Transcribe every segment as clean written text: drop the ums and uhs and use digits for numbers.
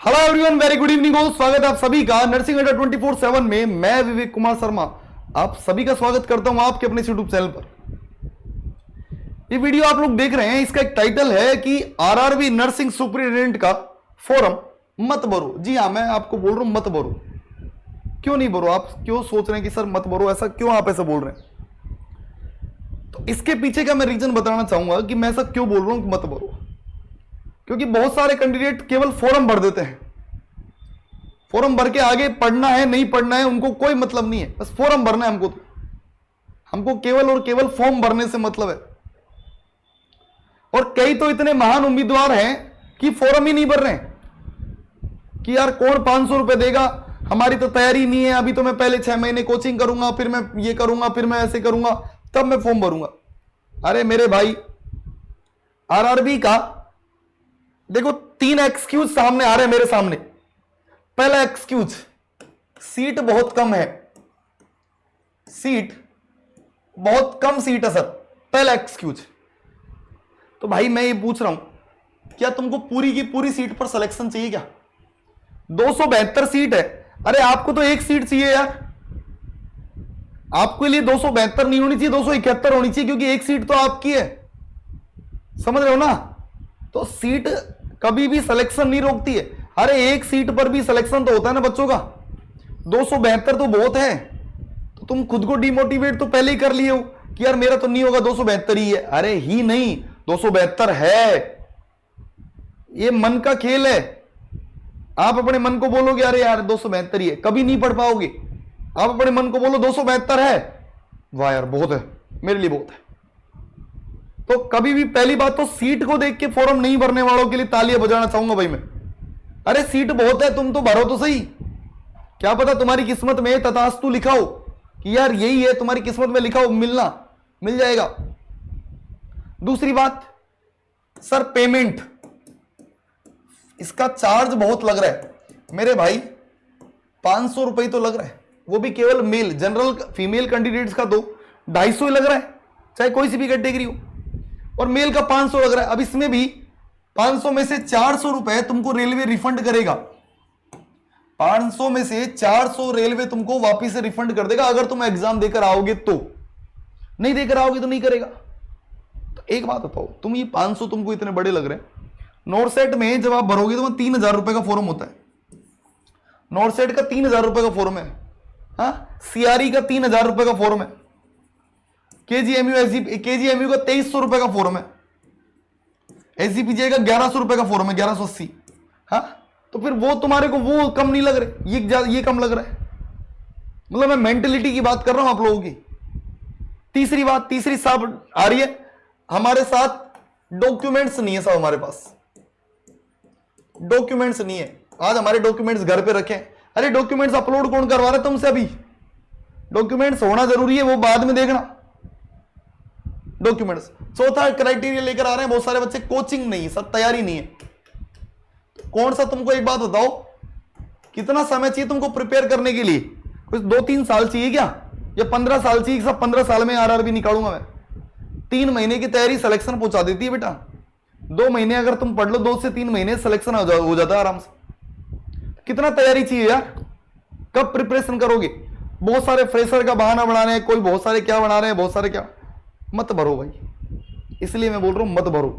Hello everyone, very good evening हो। स्वागत है आप सभी का नर्सिंग अड्डा 24/7 में। मैं विवेक कुमार शर्मा आप सभी का स्वागत करता हूं आपके अपने यूट्यूब चैनल पर। ये वीडियो आप लोग देख रहे हैं, इसका एक टाइटल है कि आरआरबी नर्सिंग सुपरिटेंडेंट का फोरम मत भरो। जी हां, मैं आपको बोल रहा हूं मत भरो। क्यों नहीं भरो? आप क्यों सोच रहे हैं कि सर मत भरो, ऐसा क्यों आप ऐसा बोल रहे हैं? तो इसके पीछे का मैं रीजन बताना चाहूंगा कि मैं ऐसा क्यों बोल रहा हूं कि मत भरो। क्योंकि बहुत सारे कैंडिडेट केवल फॉर्म भर देते हैं। फॉर्म भर के आगे पढ़ना है नहीं पढ़ना है उनको कोई मतलब नहीं है, बस फॉर्म भरना है। हमको केवल और केवल फॉर्म भरने से मतलब है। और कई तो इतने महान उम्मीदवार हैं कि फॉर्म ही नहीं भर रहे हैं कि यार कौन 500 रुपए देगा, हमारी तो तैयारी नहीं है, अभी तो मैं पहले 6 महीने कोचिंग करूंगा, फिर मैं ये करूंगा, फिर मैं ऐसे करूंगा, तब मैं फॉर्म भरूंगा। अरे मेरे भाई, आरआरबी का देखो 3 एक्सक्यूज सामने आ रहे हैं मेरे सामने। पहला एक्सक्यूज, सीट बहुत कम है। सीट बहुत कम सीट है सर, पहला एक्सक्यूज। तो भाई मैं ये पूछ रहा हूं, क्या तुमको पूरी की पूरी सीट पर सिलेक्शन चाहिए क्या? 272 सीट है। अरे आपको तो एक सीट चाहिए यार। आपके लिए 272 नहीं होनी चाहिए, 271 होनी चाहिए, क्योंकि एक सीट तो आपकी है। समझ रहे हो ना? तो सीट कभी भी सिलेक्शन नहीं रोकती है। अरे एक सीट पर भी सिलेक्शन तो होता है ना बच्चों का। 272 तो बहुत है। तो तुम खुद को डिमोटिवेट तो पहले ही कर लिए हो कि यार मेरा तो नहीं होगा, 272 ही है। अरे ही नहीं, 272 है। ये मन का खेल है। आप अपने मन को बोलोगे अरे यार 272 ही है, कभी नहीं पढ़ पाओगे। आप अपने मन को बोलो 272 है, वाह यार बहुत है, मेरे लिए बहुत है। तो कभी भी पहली बात तो सीट को देख के फॉर्म नहीं भरने वालों के लिए तालियां बजाना चाहूंगा भाई मैं। अरे सीट बहुत है, तुम तो भरो तो सही। क्या पता तुम्हारी किस्मत में तथास्तु लिखा हो कि यार यही है, तुम्हारी किस्मत में लिखा हो, मिल जाएगा। दूसरी बात, सर पेमेंट, इसका चार्ज बहुत लग रहा है मेरे भाई। 500 रुपए तो लग रहा है, वो भी केवल मेल। जनरल फीमेल कैंडिडेट्स का तो 250 ही लग रहा है, चाहे कोई सी भी कैटेगरी हो। और मेल का 500 लग रहा है। अब इसमें भी 500 में से 400 रुपए तुमको रेलवे रिफंड करेगा। 500 में से 400 रेलवे तुमको वापिस से रिफंड कर देगा अगर तुम एग्जाम देकर आओगे तो। नहीं देकर आओगे तो नहीं करेगा। तो एक बात बताओ, तुम ये 500 तुमको इतने बड़े लग रहे हैं। नॉर्सेट में जब आप भरोगे तो 3000 रुपए का फॉर्म होता है। नॉर्सेट का 3000 रुपए का फॉर्म है। हाँ, सीआरई का 3000 रुपए का फॉर्म है। केजीएमयू का 2300 रुपए का फॉर्म है। एसजीपीजे का 1100 रुपए का फॉर्म है, 1180। हाँ, तो फिर वो तुम्हारे को वो कम नहीं लग रहे, ये कम लग रहा है। मतलब मैं मेंटेलिटी की बात कर रहा हूं आप लोगों की। तीसरी बात, तीसरी साहब आ रही है, हमारे साथ डॉक्यूमेंट्स नहीं है साहब। हमारे पास डॉक्यूमेंट्स नहीं है। आज हमारे डॉक्यूमेंट्स घर पे रखे। अरे डॉक्यूमेंट्स अपलोड कौन करवा रहा है तुमसे? अभी डॉक्यूमेंट्स होना जरूरी है, वो बाद में देखना डॉक्यूमेंट्स। चौथा क्राइटेरिया लेकर आ रहे हैं बहुत सारे बच्चे, कोचिंग नहीं सर, तैयारी नहीं है। तो कौन सा, तुमको एक बात बताओ, कितना समय चाहिए तुमको प्रिपेयर करने के लिए? कुछ 2-3 साल चाहिए क्या, या 15 साल चाहिए? सब 15 साल में आरआरबी निकालूंगा मैं। 3 महीने की तैयारी सिलेक्शन पहुंचा देती है बेटा। 2 महीने अगर तुम पढ़ लो, 2 से 3 महीने सिलेक्शन हो जाता है आराम से। कितना तैयारी चाहिए यार? कब प्रिपरेशन करोगे? बहुत सारे फ्रेशर का बहाना बना रहे हैं, कोई बहुत सारे क्या बना रहे हैं, बहुत सारे क्या। मत भरो भाई, इसलिए मैं बोल रहा हूं मत भरो।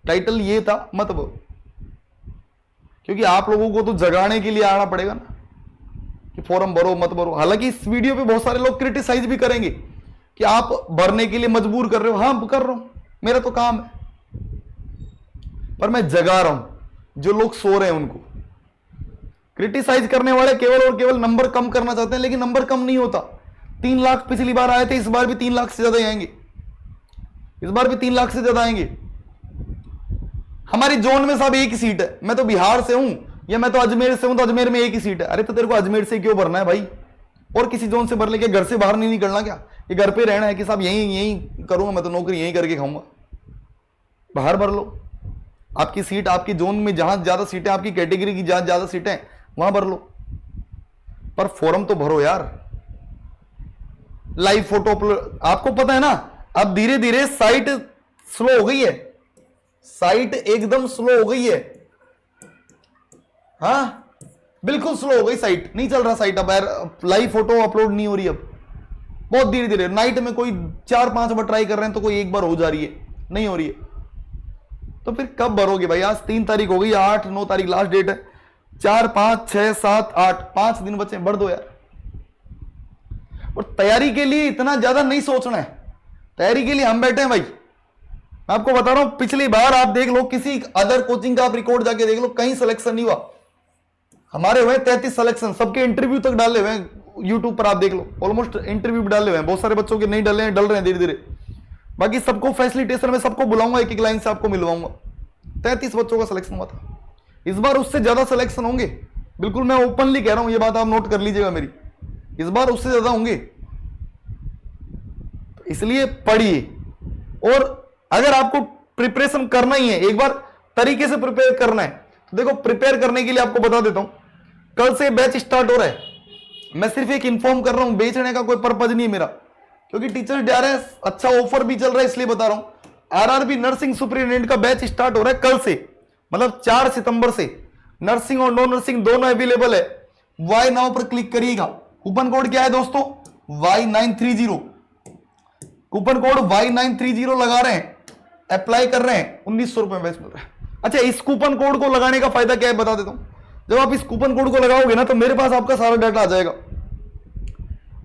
टाइटल ये था, मत भरो। क्योंकि आप लोगों को तो जगाने के लिए आना पड़ेगा ना कि फॉर्म भरो मत भरो। हालांकि इस वीडियो पे बहुत सारे लोग क्रिटिसाइज भी करेंगे कि आप भरने के लिए मजबूर कर रहे हो। हाँ कर रहा हूं, मेरा तो काम है, पर मैं जगा रहा हूं जो लोग सो रहे हैं उनको। क्रिटिसाइज करने वाले केवल और केवल नंबर कम करना चाहते हैं, लेकिन नंबर कम नहीं होता। 3 लाख पिछली बार आए थे, इस बार भी 3 लाख से ज्यादा आएंगे। इस बार भी 3 लाख से ज्यादा आएंगे। हमारी जोन में साहब एक ही सीट है। मैं तो बिहार से हूं या मैं तो अजमेर से हूं, तो अजमेर में एक ही सीट है। अरे तो तेरे को अजमेर से क्यों भरना है भाई? और किसी जोन से भर ले, घर से बाहर नहीं निकलना क्या? ये घर पे रहना है कि साहब यही करूंगा, मैं तो नौकरी यहीं करके खाऊंगा। बाहर भर लो। आपकी सीट, आपकी जोन में जहां ज्यादा सीटें, आपकी कैटेगरी की जहां ज्यादा सीटें, वहां भर लो। पर फॉर्म तो भरो यार। लाइव फोटो अपलोड, आपको पता है ना अब धीरे धीरे साइट स्लो हो गई है। साइट एकदम स्लो हो गई है। हाँ बिल्कुल स्लो हो गई साइट, नहीं चल रहा साइट, अब लाइव फोटो अपलोड नहीं हो रही, अब बहुत धीरे धीरे। नाइट में कोई 4-5 बार ट्राई कर रहे हैं तो कोई एक बार हो जा रही है, नहीं हो रही है। तो फिर कब भरोगे भाई? आज 3 तारीख हो गई, 8-9 तारीख लास्ट डेट है, 4, 5, 6, 7, 8 5 दिन बचे, बढ़ दो यार। और तैयारी के लिए इतना ज्यादा नहीं सोचना है, तैयारी के लिए हम बैठे हैं भाई। मैं आपको बता रहा हूं, पिछली बार आप देख लो, किसी अदर कोचिंग का आप रिकॉर्ड जाके देख लो, कहीं सिलेक्शन नहीं हुआ। हमारे हुए 33 सिलेक्शन, सबके इंटरव्यू तक डाले हुए हैं, यूट्यूब पर आप देख लो, ऑलमोस्ट इंटरव्यू भी डाले हुए हैं। बहुत सारे बच्चों के नहीं डाले हैं, डल रहे हैं धीरे धीरे। बाकी सबको फैसिलिटेशन में सबको बुलाऊंगा, एक एक लाइन से आपको मिलवाऊंगा। 33 बच्चों का सिलेक्शन हुआ था, इस बार उससे ज्यादा सिलेक्शन होंगे, बिल्कुल मैं ओपनली कह रहा हूं, ये बात आप नोट कर लीजिएगा मेरी, इस बार उससे ज्यादा होंगे। तो इसलिए पढ़िए, और अगर आपको प्रिपरेशन करना ही है, एक बार तरीके से प्रिपेयर करना है, तो देखो प्रिपेयर करने के लिए आपको बता देता हूं, कल से बैच स्टार्ट हो रहा है। मैं सिर्फ एक इन्फॉर्म कर रहा हूं, बेचने का कोई पर्पज नहीं है मेरा, क्योंकि टीचर्स डे आ रहे हैं, अच्छा ऑफर भी चल रहा है, इसलिए बता रहा हूं। आरआरबी नर्सिंग सुपरिटेंडेंट का बैच स्टार्ट हो रहा है कल से, मतलब 4 सितंबर से। नर्सिंग और नॉन नर्सिंग दोनों अवेलेबल है। वाई नाउ पर क्लिक करिएगा। कूपन कोड क्या है दोस्तों? Y930। कूपन कोड Y930 लगा रहे हैं, अप्लाई कर रहे हैं, 1900 रुपए बैच मिल रहा है। अच्छा, इस कूपन कोड को लगाने का फायदा क्या है बता देता हूं। जब आप इस कूपन कोड को लगाओगे ना, तो मेरे पास आपका सारा डाटा आ जाएगा,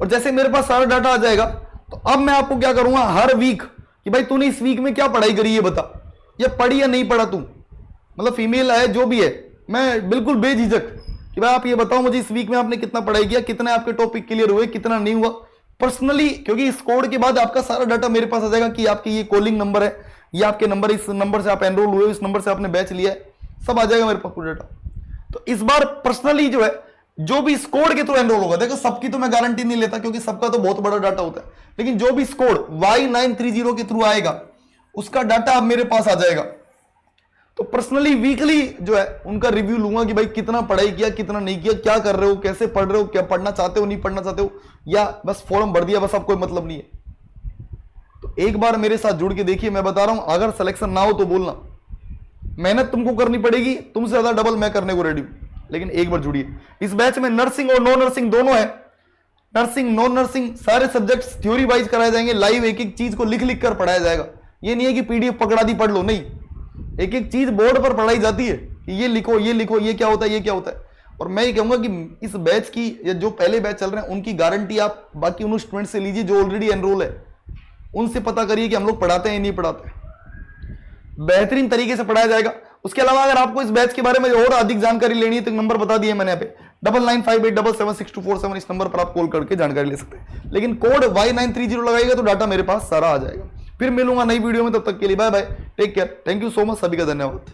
और जैसे मेरे पास सारा डाटा आ जाएगा, तो अब मैं आपको क्या करूंगा, हर वीक कि भाई तूने इस वीक में क्या पढ़ाई करी है बता, या पढ़ी या नहीं पढ़ा तू, मतलब फीमेल है जो भी है, मैं बिल्कुल बेझिझक कि भाई आप ये बताओ मुझे इस वीक में आपने कितना पढ़ाई किया, कितने आपके टॉपिक क्लियर हुए, कितना नहीं हुआ पर्सनली, क्योंकि इस कोड के बाद आपका सारा डाटा मेरे पास आ जाएगा कि आपकी ये कॉलिंग नंबर है, ये आपके नंबर, इस नंबर से आप एनरोल हुए, इस नंबर से आपने बैच लिया है, सब आ जाएगा मेरे पास पूरा डाटा। तो इस बार पर्सनली जो है, जो भी इस कोड के थ्रू एनरोल होगा, देखो सबकी तो मैं गारंटी नहीं लेता क्योंकि सबका तो बहुत बड़ा डाटा होता है, लेकिन जो भी इस कोड Y930 के थ्रू आएगा, उसका डाटा अब मेरे पास आ जाएगा। तो पर्सनली वीकली जो है उनका रिव्यू लूंगा कि भाई कितना पढ़ाई किया, कितना नहीं किया, क्या कर रहे हो, कैसे पढ़ रहे हो, क्या पढ़ना चाहते हो, नहीं पढ़ना चाहते हो, या बस फॉर्म भर दिया बस, अब कोई मतलब नहीं है। तो एक बार मेरे साथ जुड़ के देखिए, मैं बता रहा हूं, अगर सिलेक्शन ना हो तो बोलना, मेहनत तुमको करनी पड़ेगी, तुमसे ज्यादा डबल मैं करने को रेडी हूं, लेकिन एक बार जुड़िए। इस बैच में नर्सिंग और नॉन नर्सिंग दोनों है, नर्सिंग नॉन नर्सिंग सारे सब्जेक्ट्स थ्योरी वाइज कराए जाएंगे, लाइव एक एक चीज को लिख लिख कर पढ़ाया जाएगा। ये नहीं है कि पीडीएफ पकड़ा दी पढ़ लो, नहीं, एक एक चीज बोर्ड पर पढ़ाई जाती है कि ये लिखो, ये लिखो, ये क्या होता है, ये क्या होता है। और मैं ये कहूंगा कि इस बैच की, या जो पहले बैच चल रहे हैं, उनकी गारंटी आप बाकी उन स्टूडेंट से लीजिए जो ऑलरेडी एनरोल है, उनसे पता करिए कि हम लोग पढ़ाते हैं या नहीं पढ़ाते, बेहतरीन तरीके से पढ़ाया जाएगा। उसके अलावा अगर आपको इस बैच के बारे में और अधिक जानकारी लेनी है तो नंबर बता दिया मैंने यहाँ पे, 9958776247, इस नंबर पर आप कॉल करके जानकारी ले सकते हैं। लेकिन कोड Y930 लगाइएगा तो डाटा मेरे पास सारा आ जाएगा। फिर मिलूंगा नई वीडियो में, तब तक के लिए bye bye, take care, thank you so much, सभी का धन्यवाद।